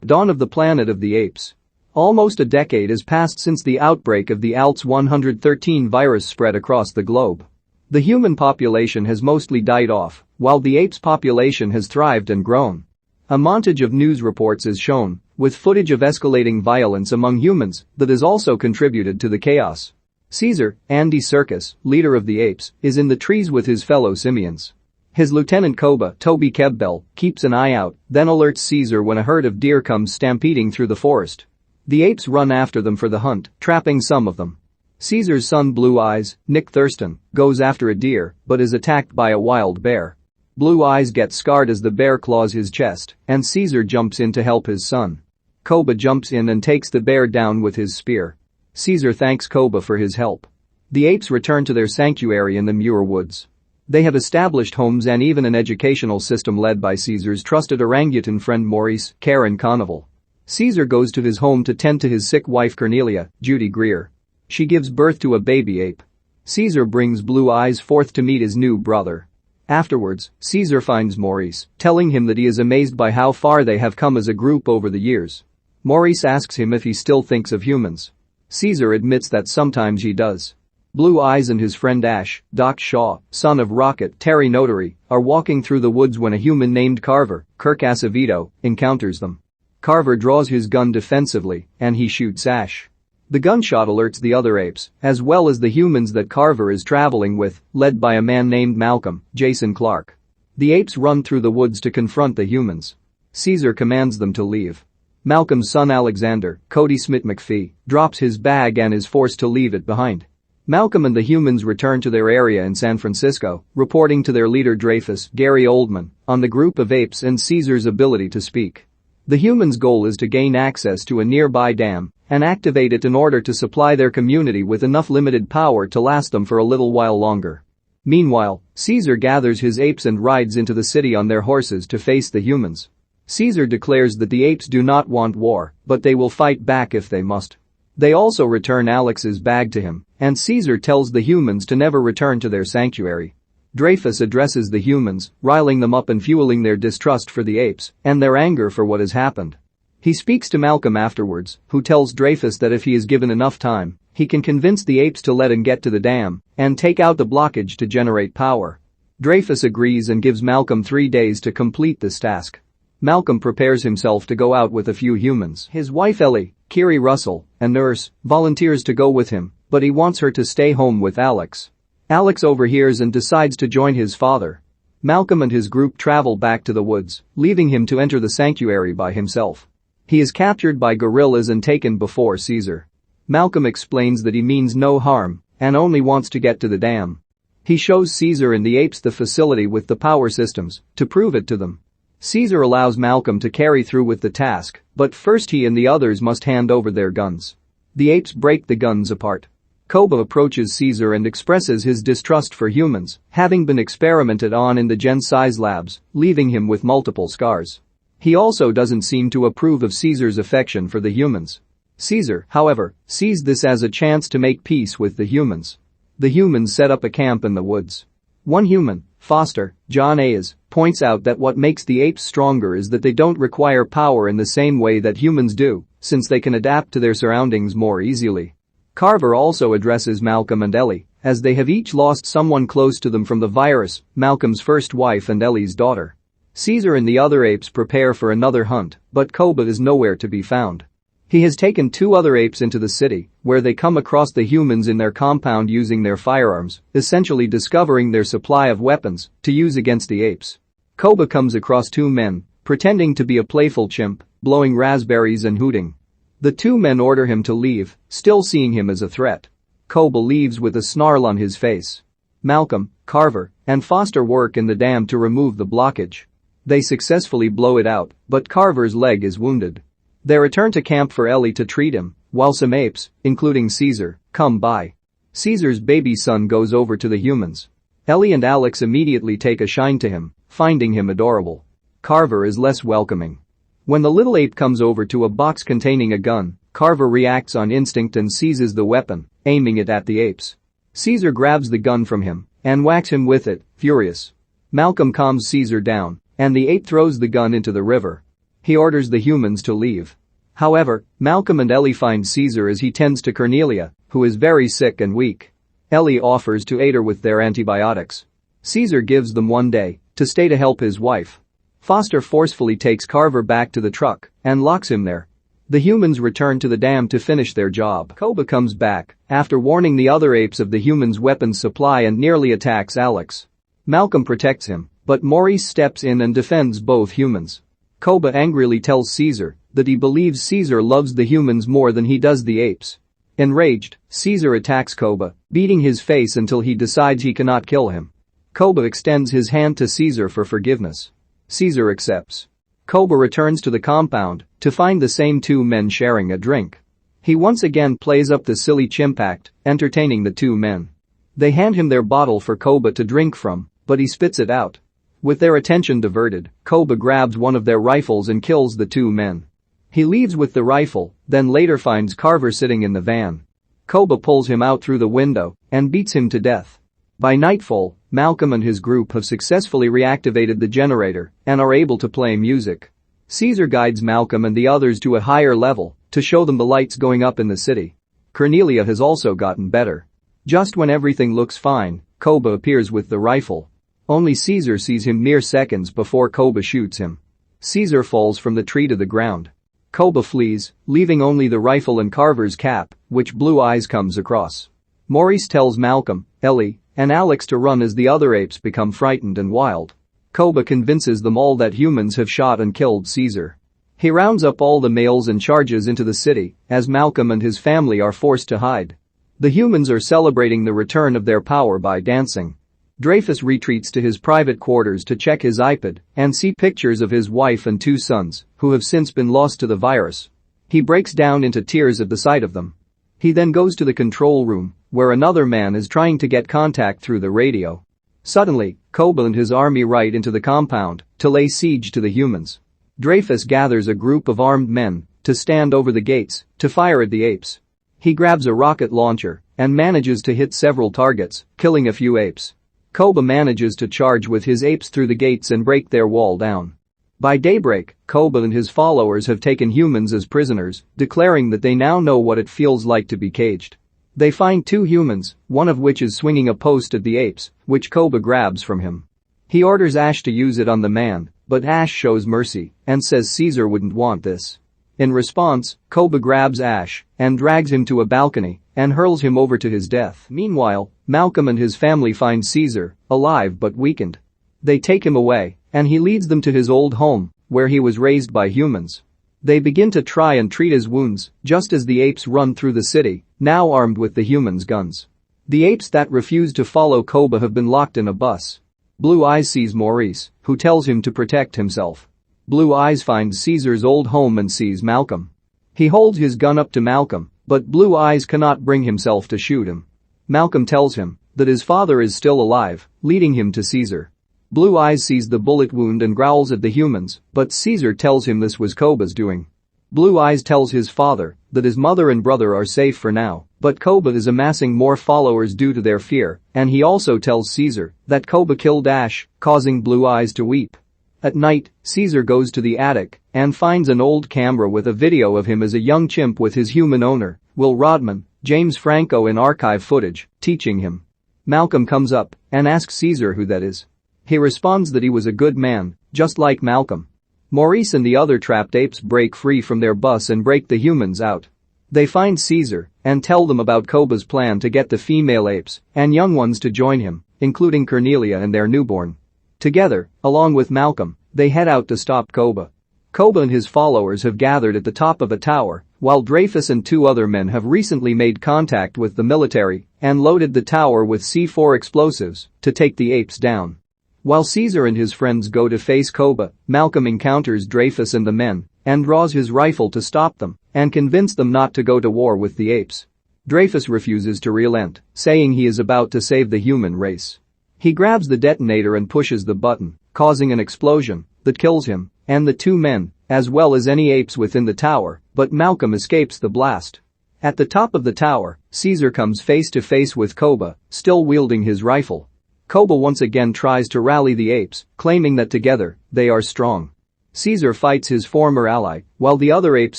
Dawn of the Planet of the Apes. Almost a decade has passed since the outbreak of the ALTS-113 virus spread across the globe. The human population has mostly died off, while the apes population has thrived and grown. A montage of news reports is shown, with footage of escalating violence among humans that has also contributed to the chaos. Caesar, Andy Serkis, leader of the apes, is in the trees with his fellow simians. His lieutenant Toby Kebbell, keeps an eye out, then alerts Caesar when a herd of deer comes stampeding through the forest. The apes run after them for the hunt, trapping some of them. Caesar's son Blue Eyes, Thurston, goes after a deer but is attacked by a wild bear. Blue Eyes gets scarred as the bear claws his chest, and Caesar jumps in to help his son. Koba jumps in and takes the bear down with his spear. Caesar thanks Koba for his help. The apes return to their sanctuary in the Muir Woods. They have established homes and even an educational system led by Caesar's trusted orangutan friend Maurice, Karin Konoval. Caesar goes to his home to tend to his sick wife Cornelia, Judy Greer. She gives birth to a baby ape. Caesar brings Blue Eyes forth to meet his new brother. Afterwards, Caesar finds Maurice, telling him that he is amazed by how far they have come as a group over the years. Maurice asks him if he still thinks of humans. Caesar admits that sometimes he does. Blue Eyes and his friend Ash, Doc Shaw, son of Rocket Terry Notary, are walking through the woods when a human named Carver, Kirk Acevedo, encounters them. Carver draws his gun defensively, and he shoots Ash. The gunshot alerts the other apes, as well as the humans that Carver is traveling with, led by a man named Malcolm, Jason Clarke. The apes run through the woods to confront the humans. Caesar commands them to leave. Malcolm's son Alexander, Kodi Smit-McPhee, drops his bag and is forced to leave it behind. Malcolm and the humans return to their area in San Francisco, reporting to their leader Dreyfus, Gary Oldman, on the group of apes and Caesar's ability to speak. The humans' goal is to gain access to a nearby dam and activate it in order to supply their community with enough limited power to last them for a little while longer. Meanwhile, Caesar gathers his apes and rides into the city on their horses to face the humans. Caesar declares that the apes do not want war, but they will fight back if they must. They also return Alex's bag to him, and Caesar tells the humans to never return to their sanctuary. Dreyfus addresses the humans, riling them up and fueling their distrust for the apes and their anger for what has happened. He speaks to Malcolm afterwards, who tells Dreyfus that if he is given enough time, he can convince the apes to let him get to the dam and take out the blockage to generate power. Dreyfus agrees and gives Malcolm 3 days to complete this task. Malcolm prepares himself to go out with a few humans. His wife Ellie, Keri Russell, a nurse, volunteers to go with him, but he wants her to stay home with Alex. Alex overhears and decides to join his father. Malcolm and his group travel back to the woods, leaving him to enter the sanctuary by himself. He is captured by guerrillas and taken before Caesar. Malcolm explains that he means no harm and only wants to get to the dam. He shows Caesar and the apes the facility with the power systems to prove it to them. Caesar allows Malcolm to carry through with the task, but first he and the others must hand over their guns. The apes break the guns apart. Koba approaches Caesar and expresses his distrust for humans, having been experimented on in the Gen-size labs, leaving him with multiple scars. He also doesn't seem to approve of Caesar's affection for the humans. Caesar, however, sees this as a chance to make peace with the humans. The humans set up a camp in the woods. One human, Foster, John Ayers, points out that what makes the apes stronger is that they don't require power in the same way that humans do, since they can adapt to their surroundings more easily. Carver also addresses Malcolm and Ellie, as they have each lost someone close to them from the virus, Malcolm's first wife and Ellie's daughter. Caesar and the other apes prepare for another hunt, but Koba is nowhere to be found. He has taken 2 other apes into the city, where they come across the humans in their compound using their firearms, essentially discovering their supply of weapons to use against the apes. Koba comes across 2 men, pretending to be a playful chimp, blowing raspberries and hooting. The 2 men order him to leave, still seeing him as a threat. Koba leaves with a snarl on his face. Malcolm, Carver, and Foster work in the dam to remove the blockage. They successfully blow it out, but Carver's leg is wounded. They return to camp for Ellie to treat him, while some apes, including Caesar, come by. Caesar's baby son goes over to the humans. Ellie and Alex immediately take a shine to him, finding him adorable. Carver is less welcoming. When the little ape comes over to a box containing a gun, Carver reacts on instinct and seizes the weapon, aiming it at the apes. Caesar grabs the gun from him and whacks him with it, furious. Malcolm calms Caesar down, and the ape throws the gun into the river. He orders the humans to leave. However, Malcolm and Ellie find Caesar as he tends to Cornelia, who is very sick and weak. Ellie offers to aid her with their antibiotics. Caesar gives them 1 day to stay to help his wife. Foster forcefully takes Carver back to the truck and locks him there. The humans return to the dam to finish their job. Koba comes back after warning the other apes of the humans' weapons supply and nearly attacks Alex. Malcolm protects him, but Maurice steps in and defends both humans. Koba angrily tells Caesar that he believes Caesar loves the humans more than he does the apes. Enraged, Caesar attacks Koba, beating his face until he decides he cannot kill him. Koba extends his hand to Caesar for forgiveness. Caesar accepts. Koba returns to the compound to find the same 2 men sharing a drink. He once again plays up the silly chimp act, entertaining the 2 men. They hand him their bottle for Koba to drink from, but he spits it out. With their attention diverted, Koba grabs one of their rifles and kills the 2 men. He leaves with the rifle, then later finds Carver sitting in the van. Koba pulls him out through the window and beats him to death. By nightfall, Malcolm and his group have successfully reactivated the generator and are able to play music. Caesar guides Malcolm and the others to a higher level to show them the lights going up in the city. Cornelia has also gotten better. Just when everything looks fine, Koba appears with the rifle. Only Caesar sees him mere seconds before Koba shoots him. Caesar falls from the tree to the ground. Koba flees, leaving only the rifle and Carver's cap, which Blue Eyes comes across. Maurice tells Malcolm, Ellie, and Alex to run as the other apes become frightened and wild. Koba convinces them all that humans have shot and killed Caesar. He rounds up all the males and charges into the city as Malcolm and his family are forced to hide. The humans are celebrating the return of their power by dancing. Dreyfus retreats to his private quarters to check his iPad and see pictures of his wife and 2 sons, who have since been lost to the virus. He breaks down into tears at the sight of them. He then goes to the control room, where another man is trying to get contact through the radio. Suddenly, Koba and his army ride into the compound to lay siege to the humans. Dreyfus gathers a group of armed men to stand over the gates to fire at the apes. He grabs a rocket launcher and manages to hit several targets, killing a few apes. Koba manages to charge with his apes through the gates and break their wall down. By daybreak, Koba and his followers have taken humans as prisoners, declaring that they now know what it feels like to be caged. They find 2 humans, one of which is swinging a post at the apes, which Koba grabs from him. He orders Ash to use it on the man, but Ash shows mercy and says Caesar wouldn't want this. In response, Koba grabs Ash and drags him to a balcony and hurls him over to his death. Meanwhile, Malcolm and his family find Caesar, alive but weakened. They take him away, and he leads them to his old home, where he was raised by humans. They begin to try and treat his wounds, just as the apes run through the city, now armed with the humans' guns. The apes that refuse to follow Koba have been locked in a bus. Blue Eyes sees Maurice, who tells him to protect himself. Blue Eyes finds Caesar's old home and sees Malcolm. He holds his gun up to Malcolm, but Blue Eyes cannot bring himself to shoot him. Malcolm tells him that his father is still alive, leading him to Caesar. Blue Eyes sees the bullet wound and growls at the humans, but Caesar tells him this was Koba's doing. Blue Eyes tells his father that his mother and brother are safe for now, but Koba is amassing more followers due to their fear, and he also tells Caesar that Koba killed Ash, causing Blue Eyes to weep. At night, Caesar goes to the attic and finds an old camera with a video of him as a young chimp with his human owner, Will Rodman, James Franco in archive footage, teaching him. Malcolm comes up and asks Caesar who that is. He responds that he was a good man, just like Malcolm. Maurice and the other trapped apes break free from their bus and break the humans out. They find Caesar and tell them about Koba's plan to get the female apes and young ones to join him, including Cornelia and their newborn. Together, along with Malcolm, they head out to stop Koba. Koba and his followers have gathered at the top of a tower, while Dreyfus and 2 other men have recently made contact with the military and loaded the tower with C4 explosives to take the apes down. While Caesar and his friends go to face Koba, Malcolm encounters Dreyfus and the men and draws his rifle to stop them and convince them not to go to war with the apes. Dreyfus refuses to relent, saying he is about to save the human race. He grabs the detonator and pushes the button, causing an explosion that kills him and the 2 men, as well as any apes within the tower, but Malcolm escapes the blast. At the top of the tower, Caesar comes face to face with Koba, still wielding his rifle. Koba once again tries to rally the apes, claiming that together, they are strong. Caesar fights his former ally, while the other apes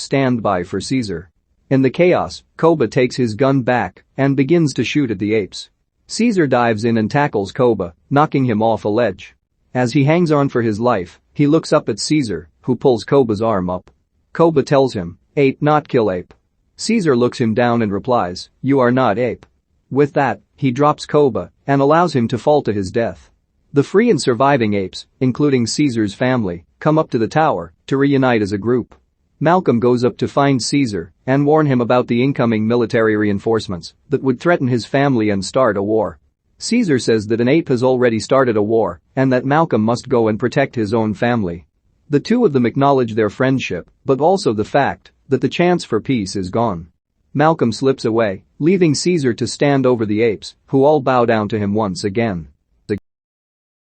stand by for Caesar. In the chaos, Koba takes his gun back and begins to shoot at the apes. Caesar dives in and tackles Koba, knocking him off a ledge. As he hangs on for his life, he looks up at Caesar, who pulls Koba's arm up. Koba tells him, "Ape, not kill ape." Caesar looks him down and replies, "You are not ape." With that, he drops Koba and allows him to fall to his death. The free and surviving apes, including Caesar's family, come up to the tower to reunite as a group. Malcolm goes up to find Caesar and warn him about the incoming military reinforcements that would threaten his family and start a war. Caesar says that an ape has already started a war and that Malcolm must go and protect his own family. The two of them acknowledge their friendship, but also the fact that the chance for peace is gone. Malcolm slips away, leaving Caesar to stand over the apes, who all bow down to him once again.